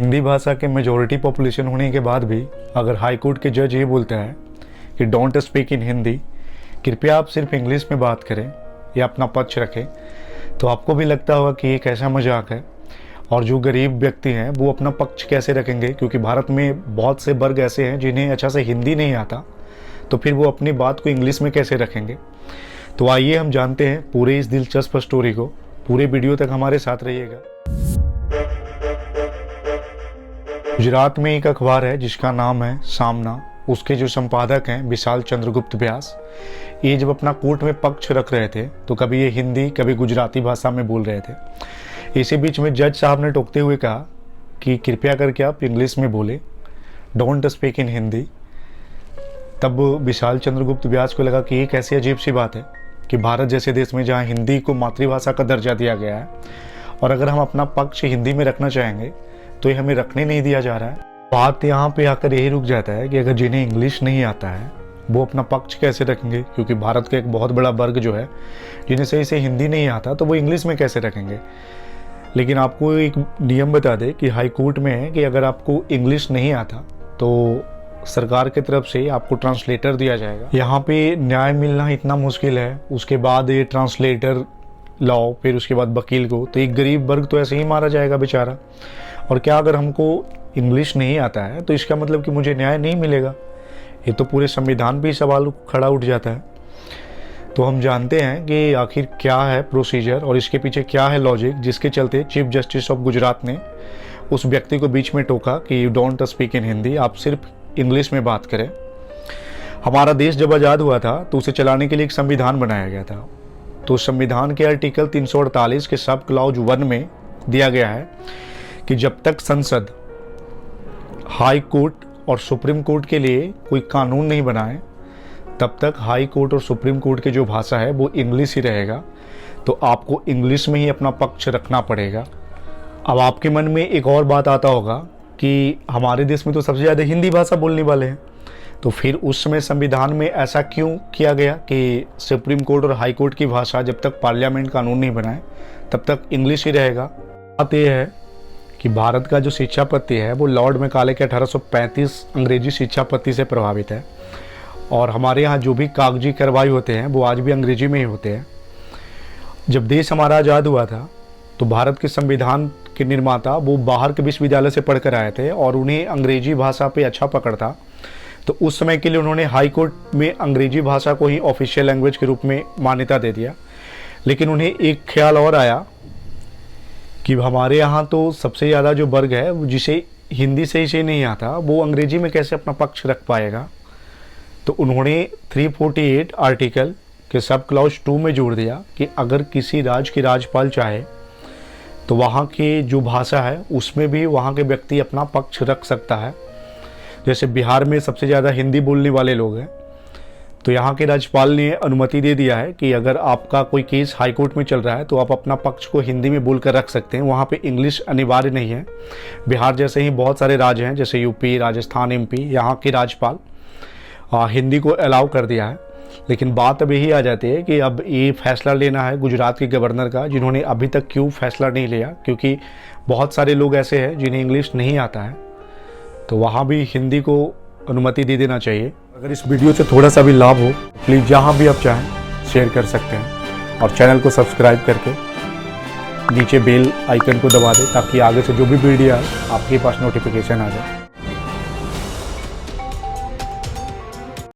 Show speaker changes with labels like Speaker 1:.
Speaker 1: हिंदी भाषा के majority population होने के बाद भी अगर हाई कोर्ट के जज ये बोलते हैं कि डोंट स्पीक इन हिंदी, कृपया आप सिर्फ इंग्लिश में बात करें या अपना पक्ष रखें, तो आपको भी लगता होगा कि ये कैसा मजाक है। और जो गरीब व्यक्ति हैं वो अपना पक्ष कैसे रखेंगे, क्योंकि भारत में बहुत से वर्ग ऐसे हैं जिन्हें अच्छा से हिंदी नहीं आता, तो फिर वो अपनी बात को इंग्लिश में कैसे रखेंगे। तो आइए हम जानते हैं पूरे इस दिलचस्प स्टोरी को। पूरे वीडियो तक हमारे साथ रहिएगा। गुजरात में एक अखबार है जिसका नाम है सामना। उसके जो संपादक हैं विशाल चंद्रगुप्त व्यास, ये जब अपना कोर्ट में पक्ष रख रहे थे तो कभी ये हिंदी कभी गुजराती भाषा में बोल रहे थे। इसी बीच में जज साहब ने टोकते हुए कहा कि कृपया करके आप इंग्लिश में बोले, डोंट स्पीक इन हिंदी। तब विशाल चंद्रगुप्त व्यास को लगा कि ये कैसी अजीब सी बात है कि भारत जैसे देश में जहाँ हिंदी को मातृभाषा का दर्जा दिया गया है और अगर हम अपना पक्ष हिंदी में रखना चाहेंगे तो ये हमें रखने नहीं दिया जा रहा है। बात यहाँ पे आकर यही रुक जाता है कि अगर जिन्हें इंग्लिश नहीं आता है वो अपना पक्ष कैसे रखेंगे, क्योंकि भारत का एक बहुत बड़ा वर्ग जो है जिन्हें सही से हिंदी नहीं आता तो वो इंग्लिश में कैसे रखेंगे। लेकिन आपको एक नियम बता दें कि हाई कोर्ट में है कि अगर आपको इंग्लिश नहीं आता तो सरकार की तरफ से आपको ट्रांसलेटर दिया जाएगा। यहाँ पे न्याय मिलना इतना मुश्किल है, उसके बाद ये ट्रांसलेटर लाओ, फिर उसके बाद वकील को, तो एक गरीब वर्ग तो ऐसे ही मारा जाएगा बेचारा। और क्या अगर हमको इंग्लिश नहीं आता है तो इसका मतलब कि मुझे न्याय नहीं मिलेगा? ये तो पूरे संविधान पे ही सवाल खड़ा उठ जाता है। तो हम जानते हैं कि आखिर क्या है प्रोसीजर और इसके पीछे क्या है लॉजिक, जिसके चलते चीफ जस्टिस ऑफ गुजरात ने उस व्यक्ति को बीच में टोका कि you don't speak in Hindi, आप सिर्फ इंग्लिश में बात करें। हमारा देश जब आज़ाद हुआ था तो उसे चलाने के लिए एक संविधान बनाया गया था। तो संविधान के आर्टिकल 348 के सब क्लॉज 1 में दिया गया है कि जब तक संसद, हाई कोर्ट और सुप्रीम कोर्ट के लिए कोई कानून नहीं बनाए तब तक हाई कोर्ट और सुप्रीम कोर्ट की जो भाषा है वो इंग्लिश ही रहेगा। तो आपको इंग्लिश में ही अपना पक्ष रखना पड़ेगा। अब आपके मन में एक और बात आता होगा कि हमारे देश में तो सबसे ज़्यादा हिंदी भाषा बोलने वाले हैं, तो फिर उस समय संविधान में ऐसा क्यों किया गया कि सुप्रीम कोर्ट और हाई कोर्ट की भाषा जब तक पार्लियामेंट कानून नहीं बनाए तब तक इंग्लिश ही रहेगा। बात यह है कि भारत का जो शिक्षा पद्धति है वो लॉर्ड मैकाले के 1835 अंग्रेजी शिक्षा पद्धति से प्रभावित है और हमारे यहाँ जो भी कागजी कार्रवाई होते हैं वो आज भी अंग्रेजी में ही होते हैं। जब देश हमारा आज़ाद हुआ था तो भारत के संविधान के निर्माता वो बाहर के विश्वविद्यालय से पढ़कर आए थे और उन्हें अंग्रेजी भाषा पे अच्छा पकड़ था। तो उस समय के लिए उन्होंने हाई कोर्ट में अंग्रेजी भाषा को ही ऑफिशियल लैंग्वेज के रूप में मान्यता दे दिया। लेकिन उन्हें एक ख्याल और आया कि हमारे यहाँ तो सबसे ज़्यादा जो वर्ग है जिसे हिंदी सही से नहीं आता वो अंग्रेजी में कैसे अपना पक्ष रख पाएगा। तो उन्होंने 348 आर्टिकल के सब क्लॉज 2 में जोड़ दिया कि अगर किसी राज्य के राज्यपाल चाहे तो वहाँ की जो भाषा है उसमें भी वहाँ के व्यक्ति अपना पक्ष रख सकता है। जैसे बिहार में सबसे ज़्यादा हिंदी बोलने वाले लोग हैं, तो यहाँ के राज्यपाल ने अनुमति दे दिया है कि अगर आपका कोई केस हाई कोर्ट में चल रहा है तो आप अपना पक्ष को हिंदी में बोलकर रख सकते हैं। वहाँ पे इंग्लिश अनिवार्य नहीं है। बिहार जैसे ही बहुत सारे राज्य हैं जैसे यूपी, राजस्थान, एमपी, यहाँ के राज्यपाल हिंदी को अलाउ कर दिया है। लेकिन बात अब यही आ जाती है कि अब ये फैसला लेना है गुजरात के गवर्नर का, जिन्होंने अभी तक क्यों फैसला नहीं लिया, क्योंकि बहुत सारे लोग ऐसे हैं जिन्हें इंग्लिश नहीं आता है। तो वहाँ भी हिंदी को अनुमति दे देना चाहिए। अगर इस वीडियो से थोड़ा सा भी लाभ हो प्लीज़ जहाँ भी आप चाहें शेयर कर सकते हैं और चैनल को सब्सक्राइब करके नीचे बेल आइकन को दबा दें ताकि आगे से जो भी वीडियो आए आपके पास नोटिफिकेशन आ जाए।